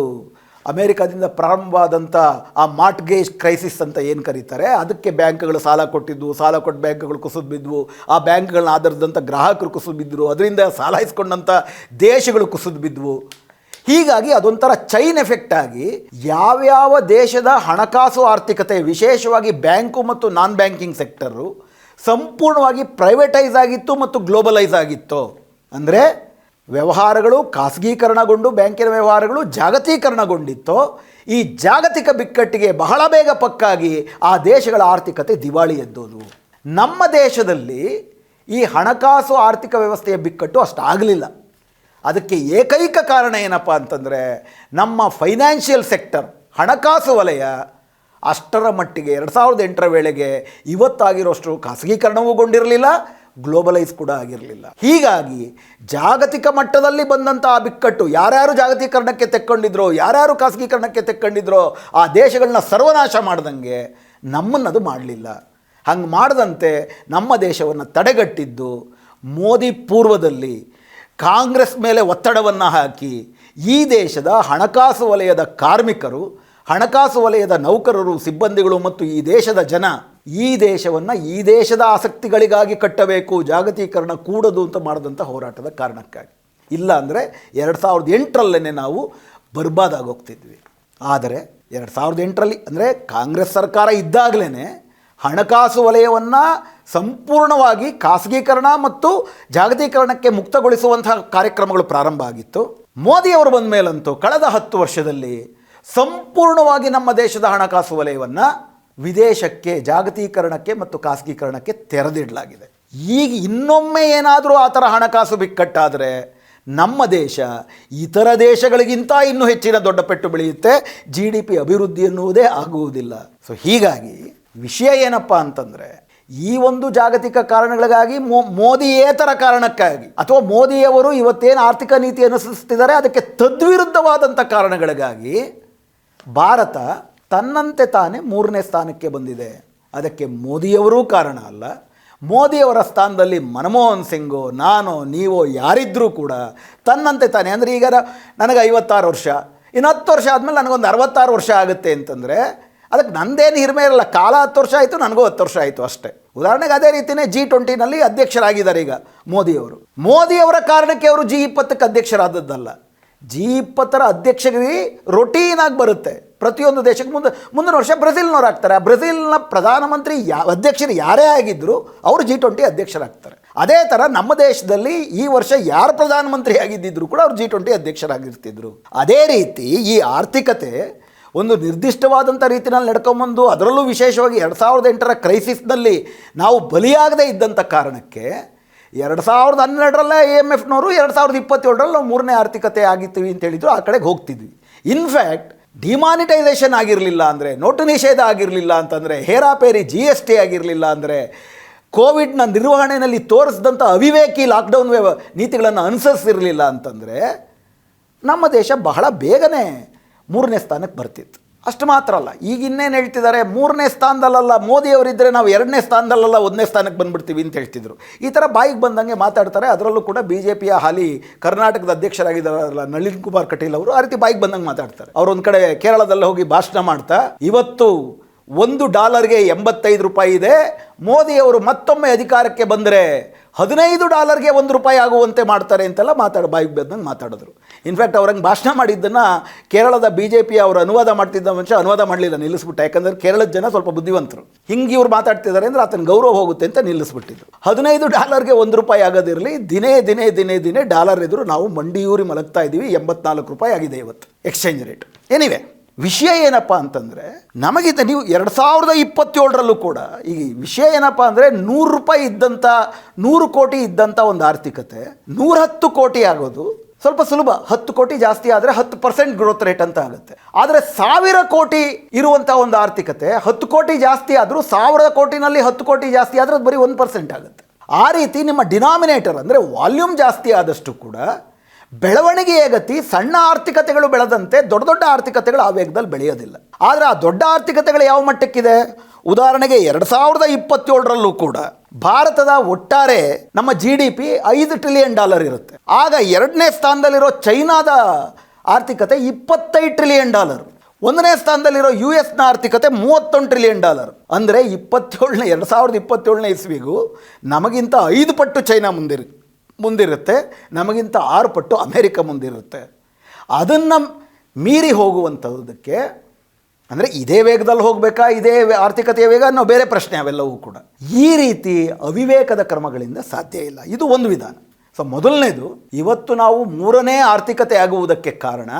ಅಮೇರಿಕಾದಿಂದ ಪ್ರಾರಂಭವಾದಂಥ ಆ ಮಾರ್ಟ್ಗೇಜ್ ಕ್ರೈಸಿಸ್ ಅಂತ ಏನು ಕರೀತಾರೆ, ಅದಕ್ಕೆ ಬ್ಯಾಂಕ್ಗಳು ಸಾಲ ಕೊಟ್ಟಿದ್ವು, ಸಾಲ ಕೊಟ್ಟು ಬ್ಯಾಂಕ್ಗಳು ಕುಸಿದು ಬಿದ್ವು, ಆ ಬ್ಯಾಂಕ್ಗಳನ್ನ ಆಧರಿಸಿದಂಥ ಗ್ರಾಹಕರು ಕುಸಿದು ಬಿದ್ದರು, ಅದರಿಂದ ಸಾಲ ಇಸ್ಕೊಂಡಂಥ ದೇಶಗಳು ಕುಸಿದು ಬಿದ್ವು. ಹೀಗಾಗಿ ಅದೊಂಥರ ಚೈನ್ ಎಫೆಕ್ಟ್ ಆಗಿ ಯಾವ್ಯಾವ ದೇಶದ ಹಣಕಾಸು ಆರ್ಥಿಕತೆ, ವಿಶೇಷವಾಗಿ ಬ್ಯಾಂಕು ಮತ್ತು ನಾನ್ ಬ್ಯಾಂಕಿಂಗ್ ಸೆಕ್ಟರು ಸಂಪೂರ್ಣವಾಗಿ ಪ್ರೈವೇಟೈಸ್ ಆಗಿತ್ತು ಮತ್ತು ಗ್ಲೋಬಲೈಸ್ ಆಗಿತ್ತು. ಅಂದರೆ ವ್ಯವಹಾರಗಳು ಖಾಸಗೀಕರಣಗೊಂಡು ಬ್ಯಾಂಕಿನ ವ್ಯವಹಾರಗಳು ಜಾಗತೀಕರಣಗೊಂಡಿತ್ತು. ಈ ಜಾಗತಿಕ ಬಿಕ್ಕಟ್ಟಿಗೆ ಬಹಳ ಬೇಗ ಪಕ್ಕಾಗಿ ಆ ದೇಶಗಳ ಆರ್ಥಿಕತೆ ದಿವಾಳಿ ಎದ್ದೋದು. ನಮ್ಮ ದೇಶದಲ್ಲಿ ಈ ಹಣಕಾಸು ಆರ್ಥಿಕ ವ್ಯವಸ್ಥೆಯ ಬಿಕ್ಕಟ್ಟು ಅಷ್ಟಾಗಲಿಲ್ಲ. ಅದಕ್ಕೆ ಏಕೈಕ ಕಾರಣ ಏನಪ್ಪ ಅಂತಂದರೆ ನಮ್ಮ ಫೈನಾನ್ಷಿಯಲ್ ಸೆಕ್ಟರ್, ಹಣಕಾಸು ವಲಯ ಅಷ್ಟರ ಮಟ್ಟಿಗೆ 2008ರ ವೇಳೆಗೆ ಇವತ್ತಾಗಿರೋಷ್ಟು ಖಾಸಗೀಕರಣವೂಗೊಂಡಿರಲಿಲ್ಲ, ಗ್ಲೋಬಲೈಸ್ ಕೂಡ ಆಗಿರಲಿಲ್ಲ. ಹೀಗಾಗಿ ಜಾಗತಿಕ ಮಟ್ಟದಲ್ಲಿ ಬಂದಂಥ ಆ ಬಿಕ್ಕಟ್ಟು ಯಾರ್ಯಾರು ಜಾಗತೀಕರಣಕ್ಕೆ ತೆಕ್ಕೊಂಡಿದ್ರೋ, ಯಾರ್ಯಾರು ಖಾಸಗೀಕರಣಕ್ಕೆ ತೆಕ್ಕೊಂಡಿದ್ರೋ ಆ ದೇಶಗಳನ್ನ ಸರ್ವನಾಶ ಮಾಡ್ದಂಗೆ ನಮ್ಮನ್ನದು ಮಾಡಲಿಲ್ಲ. ಹಂಗೆ ಮಾಡದಂತೆ ನಮ್ಮ ದೇಶವನ್ನು ತಡೆಗಟ್ಟಿದ್ದು ಮೋದಿ ಪೂರ್ವದಲ್ಲಿ ಕಾಂಗ್ರೆಸ್ ಮೇಲೆ ಒತ್ತಡವನ್ನು ಹಾಕಿ ಈ ದೇಶದ ಹಣಕಾಸು ವಲಯದ ಕಾರ್ಮಿಕರು, ಹಣಕಾಸು ವಲಯದ ನೌಕರರು, ಸಿಬ್ಬಂದಿಗಳು ಮತ್ತು ಈ ದೇಶದ ಜನ ಈ ದೇಶವನ್ನು ಈ ದೇಶದ ಆಸಕ್ತಿಗಳಿಗಾಗಿ ಕಟ್ಟಬೇಕು, ಜಾಗತೀಕರಣ ಕೂಡದು ಅಂತ ಮಾಡಿದಂಥ ಹೋರಾಟದ ಕಾರಣಕ್ಕಾಗಿ. ಇಲ್ಲ ಅಂದರೆ 2008ರಲ್ಲೇ ನಾವು ಬರ್ಬಾದಾಗಿ ಹೋಗ್ತಿದ್ವಿ. ಆದರೆ 2008ರಲ್ಲಿ ಅಂದರೆ ಕಾಂಗ್ರೆಸ್ ಸರ್ಕಾರ ಇದ್ದಾಗಲೇ ಹಣಕಾಸು ವಲಯವನ್ನು ಸಂಪೂರ್ಣವಾಗಿ ಖಾಸಗೀಕರಣ ಮತ್ತು ಜಾಗತೀಕರಣಕ್ಕೆ ಮುಕ್ತಗೊಳಿಸುವಂತಹ ಕಾರ್ಯಕ್ರಮಗಳು ಪ್ರಾರಂಭ ಆಗಿತ್ತು. ಮೋದಿಯವರು ಬಂದ ಮೇಲಂತೂ ಕಳೆದ 10 ವರ್ಷದಲ್ಲಿ ಸಂಪೂರ್ಣವಾಗಿ ನಮ್ಮ ದೇಶದ ಹಣಕಾಸು ವಲಯವನ್ನು ವಿದೇಶಕ್ಕೆ, ಜಾಗತೀಕರಣಕ್ಕೆ ಮತ್ತು ಖಾಸಗೀಕರಣಕ್ಕೆ ತೆರೆದಿಡಲಾಗಿದೆ. ಈಗ ಇನ್ನೊಮ್ಮೆ ಏನಾದರೂ ಆ ಥರ ಹಣಕಾಸು ಬಿಕ್ಕಟ್ಟಾದರೆ ನಮ್ಮ ದೇಶ ಇತರ ದೇಶಗಳಿಗಿಂತ ಇನ್ನೂ ಹೆಚ್ಚಿನ ದೊಡ್ಡ ಪೆಟ್ಟು ಬೆಳೆಯುತ್ತೆ, GDP ಅಭಿವೃದ್ಧಿ ಎನ್ನುವುದೇ ಆಗುವುದಿಲ್ಲ. ಸೊ ಹೀಗಾಗಿ ವಿಷಯ ಏನಪ್ಪ ಅಂತಂದರೆ ಈ ಒಂದು ಜಾಗತಿಕ ಕಾರಣಗಳಿಗಾಗಿ ಮೋದಿಯೇತರ ಕಾರಣಕ್ಕಾಗಿ ಅಥವಾ ಮೋದಿಯವರು ಇವತ್ತೇನು ಆರ್ಥಿಕ ನೀತಿ ಅನುಸರಿಸ್ತಿದ್ದಾರೆ ಅದಕ್ಕೆ ತದ್ವಿರುದ್ಧವಾದಂಥ ಕಾರಣಗಳಿಗಾಗಿ ಭಾರತ ತನ್ನಂತೆ ತಾನೇ 3ನೇ ಸ್ಥಾನಕ್ಕೆ ಬಂದಿದೆ. ಅದಕ್ಕೆ ಮೋದಿಯವರೂ ಕಾರಣ ಅಲ್ಲ. ಮೋದಿಯವರ ಸ್ಥಾನದಲ್ಲಿ ಮನಮೋಹನ್ ಸಿಂಗೋ, ನಾನೋ, ನೀವೋ ಯಾರಿದ್ದರೂ ಕೂಡ ತನ್ನಂತೆ ತಾನೇ, ಅಂದರೆ ಈಗ ನನಗೆ 56 ವರ್ಷ, ಇನ್ನು 10 ವರ್ಷ ಆದಮೇಲೆ ನನಗೊಂದು 66 ವರ್ಷ ಆಗುತ್ತೆ ಅಂತಂದರೆ ಅದಕ್ಕೆ ನಂದೇನು ಹಿರಿಮೆ ಇರಲ್ಲ. ಕಾಲ 10 ವರ್ಷ ಆಯಿತು, ನನಗೂ 10 ವರ್ಷ ಆಯಿತು ಅಷ್ಟೇ. ಉದಾಹರಣೆಗೆ ಅದೇ ರೀತಿಯೇ G20ನಲ್ಲಿ ಅಧ್ಯಕ್ಷರಾಗಿದ್ದಾರೆ ಈಗ ಮೋದಿಯವರು. ಮೋದಿಯವರ ಕಾರಣಕ್ಕೆ ಅವರು G20ಕ್ಕೆ ಅಧ್ಯಕ್ಷರಾದದ್ದಲ್ಲ. G20ರ ಅಧ್ಯಕ್ಷರಿಗೆ ರೊಟೀನಾಗಿ ಬರುತ್ತೆ. ಪ್ರತಿಯೊಂದು ದೇಶಕ್ಕೆ ಮುಂದಿನ ವರ್ಷ ಬ್ರೆಜಿಲ್ನವ್ರು ಆಗ್ತಾರೆ. ಆ ಬ್ರೆಜಿಲ್ನ ಪ್ರಧಾನಮಂತ್ರಿ ಅಧ್ಯಕ್ಷರು ಯಾರೇ ಆಗಿದ್ದರೂ ಅವರು G20 ಅಧ್ಯಕ್ಷರಾಗ್ತಾರೆ. ಅದೇ ಥರ ನಮ್ಮ ದೇಶದಲ್ಲಿ ಈ ವರ್ಷ ಯಾರು ಪ್ರಧಾನಮಂತ್ರಿ ಆಗಿದ್ದಿದ್ರು ಕೂಡ ಅವರು G20 ಅಧ್ಯಕ್ಷರಾಗಿರ್ತಿದ್ರು. ಅದೇ ರೀತಿ ಈ ಆರ್ಥಿಕತೆ ಒಂದು ನಿರ್ದಿಷ್ಟವಾದಂಥ ರೀತಿಯಲ್ಲಿ ನಡ್ಕೊಂಬಂದು, ಅದರಲ್ಲೂ ವಿಶೇಷವಾಗಿ 2008ರ ಕ್ರೈಸಿಸ್ನಲ್ಲಿ ನಾವು ಬಲಿಯಾಗದೇ ಇದ್ದಂಥ ಕಾರಣಕ್ಕೆ 2012ರಲ್ಲೇ IMFನವರು 2027ರಲ್ಲಿ ನಾವು 3ನೇ ಆರ್ಥಿಕತೆ ಆಗಿರ್ತೀವಿ ಅಂತ ಹೇಳಿದ್ರು, ಆ ಕಡೆಗೆ ಹೋಗ್ತಿದ್ವಿ. ಇನ್ಫ್ಯಾಕ್ಟ್ ಡಿಮಾನಿಟೈಸೇಷನ್ ಆಗಿರಲಿಲ್ಲ ಅಂದರೆ, ನೋಟು ನಿಷೇಧ ಆಗಿರಲಿಲ್ಲ ಅಂತಂದರೆ, ಹೇರಾಪೇರಿ GST ಆಗಿರಲಿಲ್ಲ ಅಂದರೆ, ಕೋವಿಡ್ನ ನಿರ್ವಹಣೆಯಲ್ಲಿ ತೋರಿಸಿದಂಥ ಅವಿವೇಕಿ ಲಾಕ್ಡೌನ್ ನೀತಿಗಳನ್ನು ಅನುಸರಿಸಿರಲಿಲ್ಲ ಅಂತಂದರೆ ನಮ್ಮ ದೇಶ ಬಹಳ ಬೇಗನೆ 3ನೇ ಸ್ಥಾನಕ್ಕೆ ಬರ್ತಿತ್ತು. ಅಷ್ಟು ಮಾತ್ರ ಅಲ್ಲ, ಈಗ ಇನ್ನೇನು ಹೇಳ್ತಿದ್ದಾರೆ, 3ನೇ ಸ್ಥಾನದಲ್ಲ ಮೋದಿಯವರಿದ್ದರೆ ನಾವು 2ನೇ ಸ್ಥಾನದಲ್ಲ 1ನೇ ಸ್ಥಾನಕ್ಕೆ ಬಂದುಬಿಡ್ತೀವಿ ಅಂತ ಹೇಳ್ತಿದ್ರು. ಈ ಥರ ಬಾಯಿಗೆ ಬಂದಂಗೆ ಮಾತಾಡ್ತಾರೆ. ಅದರಲ್ಲೂ ಕೂಡ BJPಯ ಹಾಲಿ ಕರ್ನಾಟಕದ ಅಧ್ಯಕ್ಷರಾಗಿದ್ದಾರಲ್ಲ ನಳಿನ್ ಕುಮಾರ್ ಕಟೀಲ್ ಅವರು ಆ ರೀತಿ ಬಾಯಿಗೆ ಬಂದಂಗೆ ಮಾತಾಡ್ತಾರೆ. ಅವರೊಂದು ಕಡೆ ಕೇರಳದಲ್ಲಿ ಹೋಗಿ ಭಾಷಣ ಮಾಡ್ತಾ, ಇವತ್ತು $1ಗೆ 85 ರೂಪಾಯಿ ಇದೆ, ಮೋದಿಯವರು ಮತ್ತೊಮ್ಮೆ ಅಧಿಕಾರಕ್ಕೆ ಬಂದರೆ $15ಗೆ $1 ಆಗುವಂತೆ ಮಾಡ್ತಾರೆ ಅಂತೆಲ್ಲ ಬಾಯಿಗೆ ಬಂದಂಗೆ ಮಾತಾಡಿದ್ರು. ಇನ್ಫ್ಯಾಕ್ಟ್ ಅವ್ರಂಗೆ ಭಾಷಣ ಮಾಡಿದ್ದನ್ನು ಕೇರಳದ BJP ಅವರು ಅನುವಾದ ಮಾಡ್ತಿದ್ದ ಮನುಷ್ಯ ಅನುವಾದ ಮಾಡಲಿಲ್ಲ, ನಿಲ್ಲಿಸ್ಬಿಟ್ಟ. ಯಾಕಂದರೆ ಕೇರಳದ ಜನ ಸ್ವಲ್ಪ ಬುದ್ಧಿವಂತರು. ಹಿಂಗೆ ಇವ್ರು ಮಾತಾಡ್ತಿದ್ದಾರೆ ಅಂದರೆ ಆತನ ಗೌರವ ಹೋಗುತ್ತೆ ಅಂತ ನಿಲ್ಲಿಸ್ಬಿಟ್ಟಿದ್ರು. $15ಗೆ $1 ಆಗೋದಿರಲಿ, ದಿನೇ ಡಾಲರ್ ಎದುರು ನಾವು ಮಂಡಿಯೂರಿ ಮಲಗ್ತಾ ಇದ್ದೀವಿ. $84 ಆಗಿದೆ ಇವತ್ತು ಎಕ್ಸ್ಚೇಂಜ್ ರೇಟ್. ಎನಿವೆ, ವಿಷಯ ಏನಪ್ಪ ಅಂತಂದರೆ, ನಮಗಿಂತ ನೀವು 2027ರಲ್ಲೂ ಕೂಡ ಈಗ ವಿಷಯ ಏನಪ್ಪ ಅಂದರೆ, $100 ಇದ್ದಂಥ 100 ಕೋಟಿ ಇದ್ದಂಥ ಒಂದು ಆರ್ಥಿಕತೆ 110 ಕೋಟಿ ಆಗೋದು ಸ್ವಲ್ಪ ಸುಲಭ. 10 ಕೋಟಿ ಜಾಸ್ತಿ ಆದರೆ 10% ಗ್ರೋತ್ ರೇಟ್ ಅಂತ ಆಗುತ್ತೆ. ಆದರೆ 1000 ಕೋಟಿ ಇರುವಂಥ ಒಂದು ಆರ್ಥಿಕತೆ 10 ಕೋಟಿ ಜಾಸ್ತಿ ಆದರೂ 1000 ಕೋಟಿನಲ್ಲಿ 10 ಕೋಟಿ ಜಾಸ್ತಿ ಆದರೆ ಅದು ಬರೀ 1% ಆಗುತ್ತೆ. ಆ ರೀತಿ ನಿಮ್ಮ ಡಿನಾಮಿನೇಟರ್ ಅಂದರೆ ವಾಲ್ಯೂಮ್ ಜಾಸ್ತಿ ಆದಷ್ಟು ಕೂಡ ಬೆಳವಣಿಗೆಯ ಗತಿ ಸಣ್ಣ ಆರ್ಥಿಕತೆಗಳು ಬೆಳೆದಂತೆ ದೊಡ್ಡ ದೊಡ್ಡ ಆರ್ಥಿಕತೆಗಳು ಆ ವೇಗದಲ್ಲಿ ಬೆಳೆಯೋದಿಲ್ಲ. ಆದರೆ ಆ ದೊಡ್ಡ ಆರ್ಥಿಕತೆಗಳು ಯಾವ ಮಟ್ಟಕ್ಕಿದೆ? ಉದಾಹರಣೆಗೆ 2027ರಲ್ಲೂ ಕೂಡ ಭಾರತದ ಒಟ್ಟಾರೆ ನಮ್ಮ GDP $5 ಟ್ರಿಲಿಯನ್ ಇರುತ್ತೆ. ಆಗ 2ನೇ ಸ್ಥಾನದಲ್ಲಿರೋ ಚೈನಾದ ಆರ್ಥಿಕತೆ $25 ಟ್ರಿಲಿಯನ್, 1ನೇ ಸ್ಥಾನದಲ್ಲಿರೋ US ಆರ್ಥಿಕತೆ $31 ಟ್ರಿಲಿಯನ್. ಅಂದರೆ 2027ನೇ ಇಸ್ವಿಗೂ ನಮಗಿಂತ 5 ಪಟ್ಟು ಚೈನಾ ಮುಂದಿರುತ್ತೆ, ನಮಗಿಂತ 6 ಪಟ್ಟು ಅಮೇರಿಕ ಮುಂದಿರುತ್ತೆ. ಅದನ್ನು ಮೀರಿ ಹೋಗುವಂಥದ್ದಕ್ಕೆ ಅಂದರೆ ಇದೇ ವೇಗದಲ್ಲಿ ಹೋಗಬೇಕಾ, ಇದೇ ಆರ್ಥಿಕತೆಯ ವೇಗ ಅನ್ನೋ ಬೇರೆ ಪ್ರಶ್ನೆ. ಅವೆಲ್ಲವೂ ಕೂಡ ಈ ರೀತಿ ಅವಿವೇಕದ ಕ್ರಮಗಳಿಂದ ಸಾಧ್ಯ ಇಲ್ಲ. ಇದು ಒಂದು ವಿಧಾನ. ಸೊ ಮೊದಲನೇದು, ಇವತ್ತು ನಾವು 3ನೇ ಆರ್ಥಿಕತೆ ಆಗುವುದಕ್ಕೆ ಕಾರಣ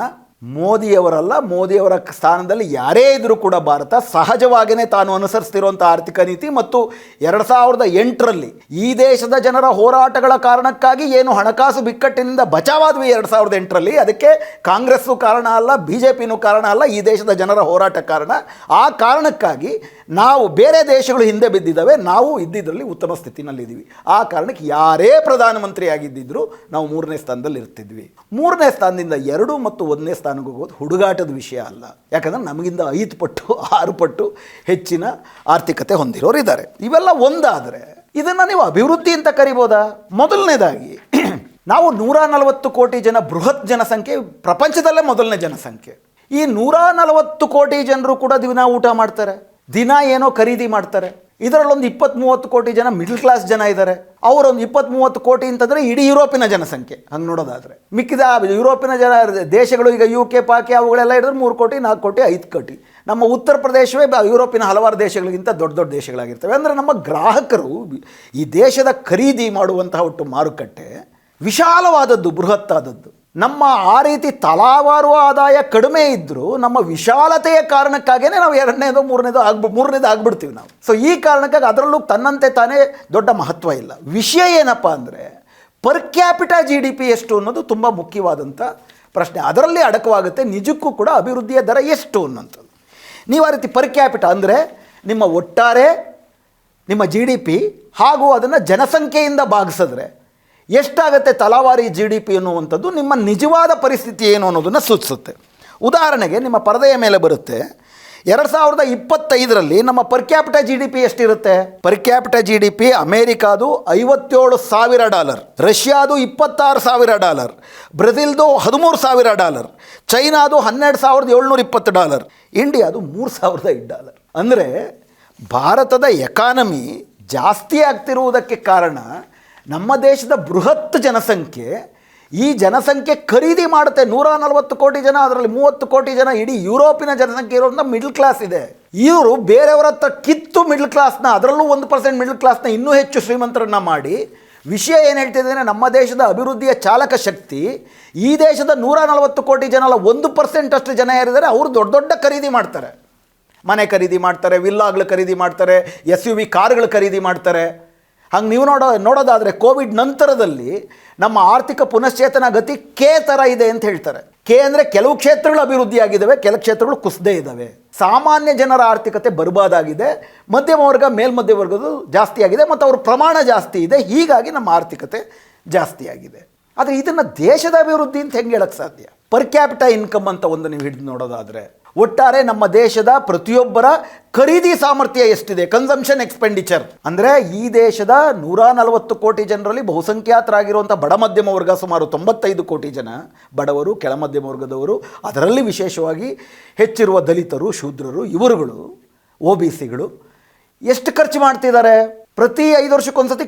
ಮೋದಿಯವರಲ್ಲ. ಮೋದಿಯವರ ಸ್ಥಾನದಲ್ಲಿ ಯಾರೇ ಇದ್ದರೂ ಕೂಡ ಭಾರತ ಸಹಜವಾಗಿಯೇ ತಾನು ಅನುಸರಿಸ್ತಿರುವಂಥ ಆರ್ಥಿಕ ನೀತಿ ಮತ್ತು 2008ರಲ್ಲಿ ಈ ದೇಶದ ಜನರ ಹೋರಾಟಗಳ ಕಾರಣಕ್ಕಾಗಿ ಏನು ಹಣಕಾಸು ಬಿಕ್ಕಟ್ಟಿನಿಂದ ಬಚಾವಾದ್ವಿ 2008ರಲ್ಲಿ, ಅದಕ್ಕೆ ಕಾಂಗ್ರೆಸ್ಸು ಕಾರಣ ಅಲ್ಲ, BJPನೂ ಕಾರಣ ಅಲ್ಲ, ಈ ದೇಶದ ಜನರ ಹೋರಾಟ ಕಾರಣ. ಆ ಕಾರಣಕ್ಕಾಗಿ ನಾವು ಬೇರೆ ದೇಶಗಳು ಹಿಂದೆ ಬಿದ್ದಿದ್ದಾವೆ, ನಾವು ಇದ್ದಿದ್ರಲ್ಲಿ ಉತ್ತಮ ಸ್ಥಿತಿನಲ್ಲಿದ್ದೀವಿ. ಆ ಕಾರಣಕ್ಕೆ ಯಾರೇ ಪ್ರಧಾನಮಂತ್ರಿ ಆಗಿದ್ದಿದ್ರು ನಾವು 3ನೇ ಸ್ಥಾನದಲ್ಲಿ ಇರ್ತಿದ್ವಿ. 3ನೇ ಸ್ಥಾನದಿಂದ 2 ಮತ್ತು 1ನೇ ಸ್ಥಾನಕ್ಕೆ ಹೋಗೋದು ಹುಡುಗಾಟದ ವಿಷಯ ಅಲ್ಲ. ಯಾಕಂದರೆ ನಮಗಿಂತ 5 ಪಟ್ಟು 6 ಪಟ್ಟು ಹೆಚ್ಚಿನ ಆರ್ಥಿಕತೆ ಹೊಂದಿರೋರು ಇದ್ದಾರೆ. ಇವೆಲ್ಲ ಒಂದಾದರೆ ಇದನ್ನು ನೀವು ಅಭಿವೃದ್ಧಿ ಅಂತ ಕರಿಬೋದಾ? ಮೊದಲನೇದಾಗಿ ನಾವು 140 ಕೋಟಿ ಜನ ಬೃಹತ್ ಜನಸಂಖ್ಯೆ, ಪ್ರಪಂಚದಲ್ಲೇ ಮೊದಲನೇ ಜನಸಂಖ್ಯೆ. ಈ 140 ಕೋಟಿ ಜನರು ಕೂಡ ದಿನ ಊಟ ಮಾಡ್ತಾರೆ, ದಿನ ಏನೋ ಖರೀದಿ ಮಾಡ್ತಾರೆ. ಇದರಲ್ಲೊಂದು 20-30 ಕೋಟಿ ಜನ ಮಿಡ್ಲ್ ಕ್ಲಾಸ್ ಜನ ಇದ್ದಾರೆ. ಅವರೊಂದು 20-30 ಕೋಟಿ ಅಂತಂದರೆ ಇಡೀ ಯುರೋಪಿನ ಜನಸಂಖ್ಯೆ. ಹಂಗೆ ನೋಡೋದಾದರೆ ಮಿಕ್ಕಿದ ಯುರೋಪಿನ ದೇಶಗಳು, ಈಗ UK, ಪಾಕಿ ಅವುಗಳೆಲ್ಲ ಹಿಡಿದ್ರೆ 3 ಕೋಟಿ 4 ಕೋಟಿ 5 ಕೋಟಿ. ನಮ್ಮ ಉತ್ತರ ಪ್ರದೇಶವೇ ಯುರೋಪಿನ ಹಲವಾರು ದೇಶಗಳಿಗಿಂತ ದೊಡ್ಡ ದೊಡ್ಡ ದೇಶಗಳಾಗಿರ್ತವೆ. ಅಂದರೆ ನಮ್ಮ ಗ್ರಾಹಕರು, ಈ ದೇಶದ ಖರೀದಿ ಮಾಡುವಂತಹ ಒಟ್ಟು ಮಾರುಕಟ್ಟೆ ವಿಶಾಲವಾದದ್ದು, ಬೃಹತ್ತಾದದ್ದು. ನಮ್ಮ ಆ ರೀತಿ ತಲಾವಾರು ಆದಾಯ ಕಡಿಮೆ ಇದ್ದರೂ ನಮ್ಮ ವಿಶಾಲತೆಯ ಕಾರಣಕ್ಕಾಗಿಯೇ ನಾವು 2ನೇದು 3ನೇದು ಆಗ್ಬಿಡ್ತೀವಿ ನಾವು. ಸೊ ಈ ಕಾರಣಕ್ಕಾಗಿ ಅದರಲ್ಲೂ ತನ್ನಂತೆ ತಾನೇ ದೊಡ್ಡ ಮಹತ್ವ ಇಲ್ಲ. ವಿಷಯ ಏನಪ್ಪ ಅಂದರೆ ಪರ್ ಕ್ಯಾಪಿಟಾ GDP ಎಷ್ಟು ಅನ್ನೋದು ತುಂಬ ಮುಖ್ಯವಾದಂಥ ಪ್ರಶ್ನೆ. ಅದರಲ್ಲಿ ಅಡಕವಾಗುತ್ತೆ ನಿಜಕ್ಕೂ ಕೂಡ ಅಭಿವೃದ್ಧಿಯ ದರ ಎಷ್ಟು ಅನ್ನೋಂಥದ್ದು. ನೀವು ಆ ರೀತಿ ಪರ್ ಕ್ಯಾಪಿಟಾ ಅಂದರೆ ನಿಮ್ಮ ಒಟ್ಟಾರೆ ನಿಮ್ಮ GDP ಹಾಗೂ ಅದನ್ನು ಜನಸಂಖ್ಯೆಯಿಂದ ಭಾಗಿಸಿದ್ರೆ ಎಷ್ಟಾಗುತ್ತೆ ತಲಾವಾರಿ GDP ಅನ್ನುವಂಥದ್ದು ನಿಮ್ಮ ನಿಜವಾದ ಪರಿಸ್ಥಿತಿ ಏನು ಅನ್ನೋದನ್ನು ಸೂಚಿಸುತ್ತೆ. ಉದಾಹರಣೆಗೆ ನಿಮ್ಮ ಪರದೆಯ ಮೇಲೆ ಬರುತ್ತೆ, 2025ರಲ್ಲಿ ನಮ್ಮ ಪರ್ ಕ್ಯಾಪಿಟಾ GDP ಎಷ್ಟಿರುತ್ತೆ? ಪರ್ ಕ್ಯಾಪಿಟಾ GDP ಅಮೇರಿಕಾದು $57,000, ರಷ್ಯಾದು $26,000, ಬ್ರೆಜಿಲ್ದು $13,000, ಚೈನಾದು $12,720, ಇಂಡಿಯಾದು $3,008. ಅಂದರೆ ಭಾರತದ ಎಕಾನಮಿ ಜಾಸ್ತಿ ಆಗ್ತಿರುವುದಕ್ಕೆ ಕಾರಣ ನಮ್ಮ ದೇಶದ ಬೃಹತ್ ಜನಸಂಖ್ಯೆ. ಈ ಜನಸಂಖ್ಯೆ ಖರೀದಿ ಮಾಡುತ್ತೆ. 140 ಕೋಟಿ ಜನ, ಅದರಲ್ಲಿ 30 ಕೋಟಿ ಜನ ಇಡೀ ಯುರೋಪಿನ ಜನಸಂಖ್ಯೆ ಇರೋದ್ರಿಂದ ಮಿಡ್ಲ್ ಕ್ಲಾಸ್ ಇದೆ. ಇವರು ಬೇರೆಯವರ ಹತ್ರ ಕಿತ್ತು ಮಿಡ್ಲ್ ಕ್ಲಾಸ್ನ, ಅದರಲ್ಲೂ 1% ಮಿಡ್ಲ್ ಕ್ಲಾಸ್ನ ಇನ್ನೂ ಹೆಚ್ಚು ಶ್ರೀಮಂತರನ್ನ ಮಾಡಿ, ವಿಷಯ ಏನು ಹೇಳ್ತಿದ್ದೇನೆ, ನಮ್ಮ ದೇಶದ ಅಭಿವೃದ್ಧಿಯ ಚಾಲಕ ಶಕ್ತಿ ಈ ದೇಶದ 140 ಕೋಟಿ ಜನ ಅಲ್ಲ, 1% ಅಷ್ಟು ಜನ ಯಾರಿದ್ದಾರೆ ಅವರು ದೊಡ್ಡ ದೊಡ್ಡ ಖರೀದಿ ಮಾಡ್ತಾರೆ. ಮನೆ ಖರೀದಿ ಮಾಡ್ತಾರೆ, ವಿಲ್ಲಾಗಳು ಖರೀದಿ ಮಾಡ್ತಾರೆ, SUV ಕಾರ್ಗಳು ಖರೀದಿ ಮಾಡ್ತಾರೆ. ಹಂಗೆ ನೀವು ನೋಡೋದಾದರೆ ಕೋವಿಡ್ ನಂತರದಲ್ಲಿ ನಮ್ಮ ಆರ್ಥಿಕ ಪುನಶ್ಚೇತನ ಗತಿ ಕೆ ಥರ ಇದೆ ಅಂತ ಹೇಳ್ತಾರೆ. ಕೆ ಅಂದರೆ ಕೆಲವು ಕ್ಷೇತ್ರಗಳು ಅಭಿವೃದ್ಧಿ ಆಗಿದ್ದಾವೆ, ಕೆಲವು ಕ್ಷೇತ್ರಗಳು ಕುಸಿದೇ ಇದ್ದಾವೆ. ಸಾಮಾನ್ಯ ಜನರ ಆರ್ಥಿಕತೆ ಬರ್ಬಾದಾಗಿದೆ, ಮಧ್ಯಮ ವರ್ಗ ಮೇಲ್ಮಧ್ಯ ವರ್ಗದ ಜಾಸ್ತಿ ಆಗಿದೆ ಮತ್ತು ಅವ್ರ ಪ್ರಮಾಣ ಜಾಸ್ತಿ ಇದೆ. ಹೀಗಾಗಿ ನಮ್ಮ ಆರ್ಥಿಕತೆ ಜಾಸ್ತಿ ಆಗಿದೆ. ಆದರೆ ಇದನ್ನು ದೇಶದ ಅಭಿವೃದ್ಧಿ ಅಂತ ಹೆಂಗೆ ಹೇಳಕ್ಕೆ ಸಾಧ್ಯ? ಪರ್ ಕ್ಯಾಪಿಟಾ ಇನ್ಕಮ್ ಅಂತ ಒಂದು ನೀವು ಹಿಡಿದು ನೋಡೋದಾದರೆ ಒಟ್ಟಾರೆ ನಮ್ಮ ದೇಶದ ಪ್ರತಿಯೊಬ್ಬರ ಖರೀದಿ ಸಾಮರ್ಥ್ಯ ಎಷ್ಟಿದೆ, ಕನ್ಸಂಪ್ಷನ್ ಎಕ್ಸ್ಪೆಂಡಿಚರ್ ಅಂದರೆ ಈ ದೇಶದ 140 ಕೋಟಿ ಜನರಲ್ಲಿ ಬಹುಸಂಖ್ಯಾತರಾಗಿರುವಂಥ ಬಡ ಮಧ್ಯಮ ವರ್ಗ ಸುಮಾರು 95 ಕೋಟಿ ಜನ ಬಡವರು, ಕೆಳ ಮಧ್ಯಮ ವರ್ಗದವರು, ಅದರಲ್ಲಿ ವಿಶೇಷವಾಗಿ ಹೆಚ್ಚಿರುವ ದಲಿತರು, ಶೂದ್ರರು, ಇವರುಗಳು, OBCಗಳು ಎಷ್ಟು ಖರ್ಚು ಮಾಡ್ತಿದ್ದಾರೆ? ಪ್ರತಿ 5 ವರ್ಷಕ್ಕೊಂದ್ಸತಿ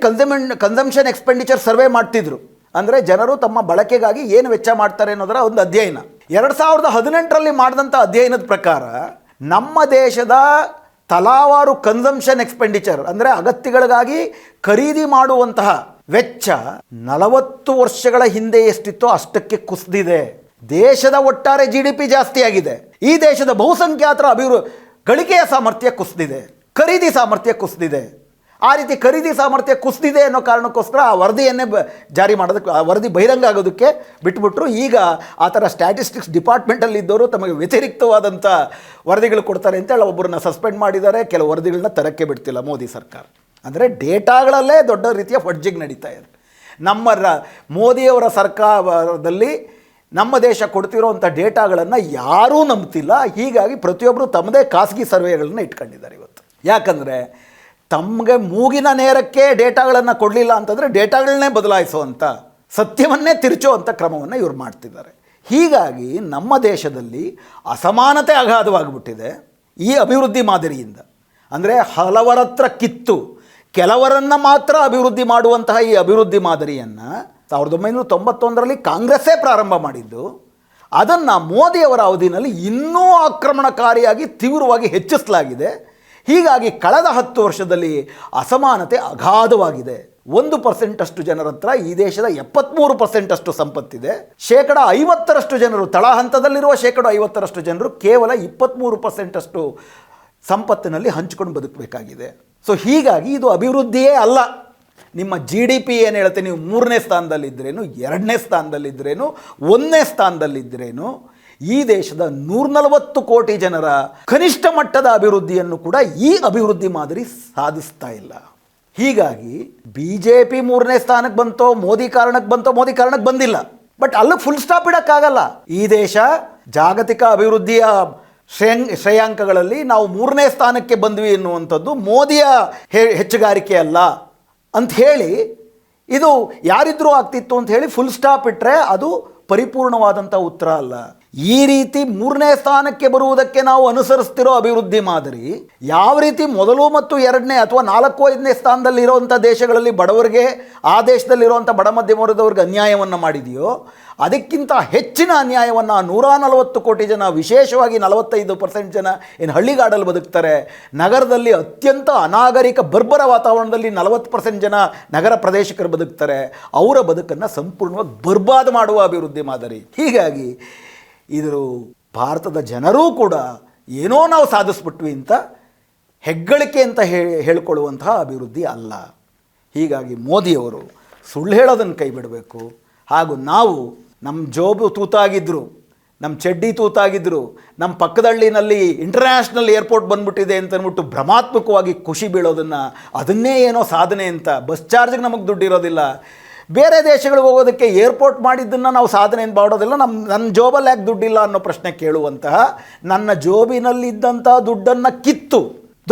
ಕನ್ಸಂಪ್ಷನ್ ಎಕ್ಸ್ಪೆಂಡಿಚರ್ ಸರ್ವೆ ಮಾಡ್ತಿದ್ರು. ಅಂದರೆ ಜನರು ತಮ್ಮ ಬಳಕೆಗಾಗಿ ಏನು ವೆಚ್ಚ ಮಾಡ್ತಾರೆ ಅನ್ನೋದರ ಒಂದು ಅಧ್ಯಯನ. 2018ರಲ್ಲಿ ಮಾಡಿದಂಥ ಅಧ್ಯಯನದ ಪ್ರಕಾರ ನಮ್ಮ ದೇಶದ ತಲಾವಾರು ಕನ್ಸಂಪ್ಷನ್ ಎಕ್ಸ್ಪೆಂಡಿಚರ್ ಅಂದರೆ ಅಗತ್ಯಗಳಿಗಾಗಿ ಖರೀದಿ ಮಾಡುವಂತಹ ವೆಚ್ಚ 40 ವರ್ಷಗಳ ಹಿಂದೆ ಎಷ್ಟಿತ್ತೋ ಅಷ್ಟಕ್ಕೆ ಕುಸಿದಿದೆ. ದೇಶದ ಒಟ್ಟಾರೆ GDP ಜಾಸ್ತಿ ಆಗಿದೆ. ಈ ದೇಶದ ಬಹುಸಂಖ್ಯಾತರ ಗಳಿಕೆಯ ಸಾಮರ್ಥ್ಯ ಕುಸಿದಿದೆ, ಖರೀದಿ ಸಾಮರ್ಥ್ಯ ಕುಸಿದಿದೆ. ಆ ರೀತಿ ಖರೀದಿ ಸಾಮರ್ಥ್ಯ ಕುಸಿದಿದೆ ಅನ್ನೋ ಕಾರಣಕ್ಕೋಸ್ಕರ ಆ ವರದಿಯನ್ನೇ ಜಾರಿ ಮಾಡೋದಕ್ಕೆ, ಆ ವರದಿ ಬಹಿರಂಗ ಆಗೋದಕ್ಕೆ ಬಿಟ್ಬಿಟ್ರು. ಈಗ ಆ ಥರ ಸ್ಟ್ಯಾಟಿಸ್ಟಿಕ್ಸ್ ಡಿಪಾರ್ಟ್ಮೆಂಟಲ್ಲಿ ಇದ್ದವರು ತಮಗೆ ವ್ಯತಿರಿಕ್ತವಾದಂಥ ವರದಿಗಳು ಕೊಡ್ತಾರೆ ಅಂತೇಳಿ ಒಬ್ಬರನ್ನ ಸಸ್ಪೆಂಡ್ ಮಾಡಿದ್ದಾರೆ. ಕೆಲವು ವರದಿಗಳನ್ನ ತರಕ್ಕೆ ಬಿಡ್ತಿಲ್ಲ ಮೋದಿ ಸರ್ಕಾರ. ಅಂದರೆ ಡೇಟಾಗಳಲ್ಲೇ ದೊಡ್ಡ ರೀತಿಯ ಫಡ್ಜಿಂಗ್ ನಡೀತಾ ಇದೆ. ಮೋದಿಯವರ ಸರ್ಕಾರದಲ್ಲಿ ನಮ್ಮ ದೇಶ ಕೊಡ್ತಿರೋವಂಥ ಡೇಟಾಗಳನ್ನು ಯಾರೂ ನಂಬ್ತಿಲ್ಲ. ಹೀಗಾಗಿ ಪ್ರತಿಯೊಬ್ಬರು ತಮ್ಮದೇ ಖಾಸಗಿ ಸರ್ವೆಗಳನ್ನು ಇಟ್ಕೊಂಡಿದ್ದಾರೆ ಇವತ್ತು. ಯಾಕಂದರೆ ತಮಗೆ ಮೂಗಿನ ನೇರಕ್ಕೆ ಡೇಟಾಗಳನ್ನು ಕೊಡಲಿಲ್ಲ ಅಂತಂದರೆ ಡೇಟಾಗಳನ್ನೇ ಬದಲಾಯಿಸುವಂಥ, ಸತ್ಯವನ್ನೇ ತಿರುಚುವಂಥ ಕ್ರಮವನ್ನು ಇವರು ಮಾಡ್ತಿದ್ದಾರೆ. ಹೀಗಾಗಿ ನಮ್ಮ ದೇಶದಲ್ಲಿ ಅಸಮಾನತೆ ಅಗಾಧವಾಗಿಬಿಟ್ಟಿದೆ ಈ ಅಭಿವೃದ್ಧಿ ಮಾದರಿಯಿಂದ. ಅಂದರೆ ಹಲವರತ್ರ ಕಿತ್ತು ಕೆಲವರನ್ನು ಮಾತ್ರ ಅಭಿವೃದ್ಧಿ ಮಾಡುವಂತಹ ಈ ಅಭಿವೃದ್ಧಿ ಮಾದರಿಯನ್ನು 1991ರಲ್ಲಿ ಕಾಂಗ್ರೆಸ್ಸೇ ಪ್ರಾರಂಭ ಮಾಡಿದ್ದು. ಅದನ್ನು ಮೋದಿಯವರ ಅವಧಿಯಲ್ಲಿ ಇನ್ನೂ ಆಕ್ರಮಣಕಾರಿಯಾಗಿ ತೀವ್ರವಾಗಿ ಹೆಚ್ಚಿಸಲಾಗಿದೆ. ಹೀಗಾಗಿ ಕಳೆದ 10 ವರ್ಷದಲ್ಲಿ ಅಸಮಾನತೆ ಅಗಾಧವಾಗಿದೆ. 1% ಜನರ ಹತ್ರ ಈ ದೇಶದ 73% ಸಂಪತ್ತಿದೆ. 50% ಜನರು, ತಳಹಂತದಲ್ಲಿರುವ 50% ಜನರು ಕೇವಲ 23% ಸಂಪತ್ತಿನಲ್ಲಿ ಹಂಚಿಕೊಂಡು ಬದುಕಬೇಕಾಗಿದೆ. ಸೊ ಹೀಗಾಗಿ ಇದು ಅಭಿವೃದ್ಧಿಯೇ ಅಲ್ಲ. ನಿಮ್ಮ GDP ಏನು ಹೇಳುತ್ತೆ, ನೀವು 3ನೇ ಸ್ಥಾನದಲ್ಲಿದ್ದರೇನು, 2ನೇ ಸ್ಥಾನದಲ್ಲಿದ್ದರೇನು, 1ನೇ ಸ್ಥಾನದಲ್ಲಿದ್ದರೇನು, ಈ ದೇಶದ 140 ಕೋಟಿ ಜನರ ಕನಿಷ್ಠ ಮಟ್ಟದ ಅಭಿವೃದ್ಧಿಯನ್ನು ಕೂಡ ಈ ಅಭಿವೃದ್ಧಿ ಮಾದರಿ ಸಾಧಿಸ್ತಾ ಇಲ್ಲ. ಹೀಗಾಗಿ BJP 3ನೇ ಸ್ಥಾನಕ್ಕೆ ಬಂತೋ, ಮೋದಿ ಕಾರಣಕ್ಕೆ ಬಂದಿಲ್ಲ. ಬಟ್ ಅಲ್ಲಿ ಫುಲ್ ಸ್ಟಾಪ್ ಇಡೋಕ್ಕಾಗಲ್ಲ. ಈ ದೇಶ ಜಾಗತಿಕ ಅಭಿವೃದ್ಧಿಯ ಶ್ರೇಯಾಂಕಗಳಲ್ಲಿ ನಾವು 3ನೇ ಸ್ಥಾನಕ್ಕೆ ಬಂದ್ವಿ ಎನ್ನುವಂಥದ್ದು ಮೋದಿಯ ಹೆಚ್ಚುಗಾರಿಕೆ ಅಲ್ಲ ಅಂತ ಹೇಳಿ, ಇದು ಯಾರಿದ್ರೂ ಆಗ್ತಿತ್ತು ಅಂತ ಹೇಳಿ ಫುಲ್ ಸ್ಟಾಪ್ ಇಟ್ಟರೆ ಅದು ಪರಿಪೂರ್ಣವಾದಂಥ ಉತ್ತರ ಅಲ್ಲ. ಈ ರೀತಿ 3ನೇ ಸ್ಥಾನಕ್ಕೆ ಬರುವುದಕ್ಕೆ ನಾವು ಅನುಸರಿಸ್ತಿರೋ ಅಭಿವೃದ್ಧಿ ಮಾದರಿ ಯಾವ ರೀತಿ ಮೊದಲು ಮತ್ತು 2ನೇ ಅಥವಾ 4, 5ನೇ ಸ್ಥಾನದಲ್ಲಿ ಇರುವಂಥ ದೇಶಗಳಲ್ಲಿ ಬಡವರಿಗೆ, ಆ ದೇಶದಲ್ಲಿರುವಂಥ ಬಡ ಮಧ್ಯಮ ವರ್ಗದವ್ರಿಗೆ ಅನ್ಯಾಯವನ್ನು ಮಾಡಿದೆಯೋ ಅದಕ್ಕಿಂತ ಹೆಚ್ಚಿನ ಅನ್ಯಾಯವನ್ನು 140 ಕೋಟಿ ಜನ, ವಿಶೇಷವಾಗಿ 45% ಜನ ಏನು ಹಳ್ಳಿಗಾಡಲ್ಲಿ ಬದುಕ್ತಾರೆ, ನಗರದಲ್ಲಿ ಅತ್ಯಂತ ಅನಾಗರಿಕ ಬರ್ಬರ ವಾತಾವರಣದಲ್ಲಿ 40% ಜನ ನಗರ ಪ್ರದೇಶಕರು ಬದುಕ್ತಾರೆ, ಅವರ ಬದುಕನ್ನು ಸಂಪೂರ್ಣವಾಗಿ ಬರ್ಬಾದ್ ಮಾಡುವ ಅಭಿವೃದ್ಧಿ ಮಾದರಿ. ಹೀಗಾಗಿ ಇದು ಭಾರತದ ಜನರೂ ಕೂಡ ಏನೋ ನಾವು ಸಾಧಿಸ್ಬಿಟ್ವಿ ಅಂತ ಹೆಗ್ಗಳಿಕೆ ಅಂತ ಹೇಳಿಕೊಳ್ಳುವಂತಹ ಅಭಿವೃದ್ಧಿ ಅಲ್ಲ. ಹೀಗಾಗಿ ಮೋದಿಯವರು ಸುಳ್ಳು ಹೇಳೋದನ್ನು ಕೈ ಬಿಡಬೇಕು. ಹಾಗೂ ನಾವು ನಮ್ಮ ಜೋಬು ತೂತಾಗಿದ್ದರು, ನಮ್ಮ ಚಡ್ಡಿ ತೂತಾಗಿದ್ದರು, ನಮ್ಮ ಪಕ್ಕದಳ್ಳಿನಲ್ಲಿ ಇಂಟರ್ನ್ಯಾಷನಲ್ ಏರ್ಪೋರ್ಟ್ ಬಂದ್ಬಿಟ್ಟಿದೆ ಅಂತ ಅಂದ್ಬಿಟ್ಟು ಭ್ರಮಾತ್ಮಕವಾಗಿ ಖುಷಿ ಬೀಳೋದನ್ನು, ಅದನ್ನೇ ಏನೋ ಸಾಧನೆ ಅಂತ, ಬಸ್ ಚಾರ್ಜ್ಗೆ ನಮಗೆ ದುಡ್ಡು ಇರೋದಿಲ್ಲ, ಬೇರೆ ದೇಶಗಳಿಗೆ ಹೋಗೋದಕ್ಕೆ ಏರ್ಪೋರ್ಟ್ ಮಾಡಿದ್ದನ್ನು ನಾವು ಸಾಧನೆ ಅಂತ ಮಾಡೋದಿಲ್ಲ, ನನ್ನ ಜೋಬಲ್ಲಿ ಯಾಕೆ ದುಡ್ಡಿಲ್ಲ ಅನ್ನೋ ಪ್ರಶ್ನೆ ಕೇಳುವಂತಹ, ನನ್ನ ಜೋಬಿನಲ್ಲಿದ್ದಂಥ ದುಡ್ಡನ್ನು ಕಿತ್ತು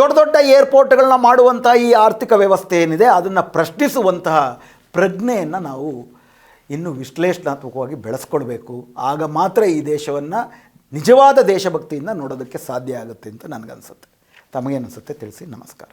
ದೊಡ್ಡ ದೊಡ್ಡ ಏರ್ಪೋರ್ಟ್ಗಳನ್ನ ಮಾಡುವಂಥ ಈ ಆರ್ಥಿಕ ವ್ಯವಸ್ಥೆ ಏನಿದೆ ಅದನ್ನು ಪ್ರಶ್ನಿಸುವಂತಹ ಪ್ರಜ್ಞೆಯನ್ನು ನಾವು ಇನ್ನೂ ವಿಶ್ಲೇಷಣಾತ್ಮಕವಾಗಿ ಬೆಳೆಸ್ಕೊಳ್ಬೇಕು. ಆಗ ಮಾತ್ರ ಈ ದೇಶವನ್ನು ನಿಜವಾದ ದೇಶಭಕ್ತಿಯಿಂದ ನೋಡೋದಕ್ಕೆ ಸಾಧ್ಯ ಆಗುತ್ತೆ ಅಂತ ನನಗನ್ಸುತ್ತೆ. ತಮಗೇನಿಸುತ್ತೆ ತಿಳಿಸಿ. ನಮಸ್ಕಾರ.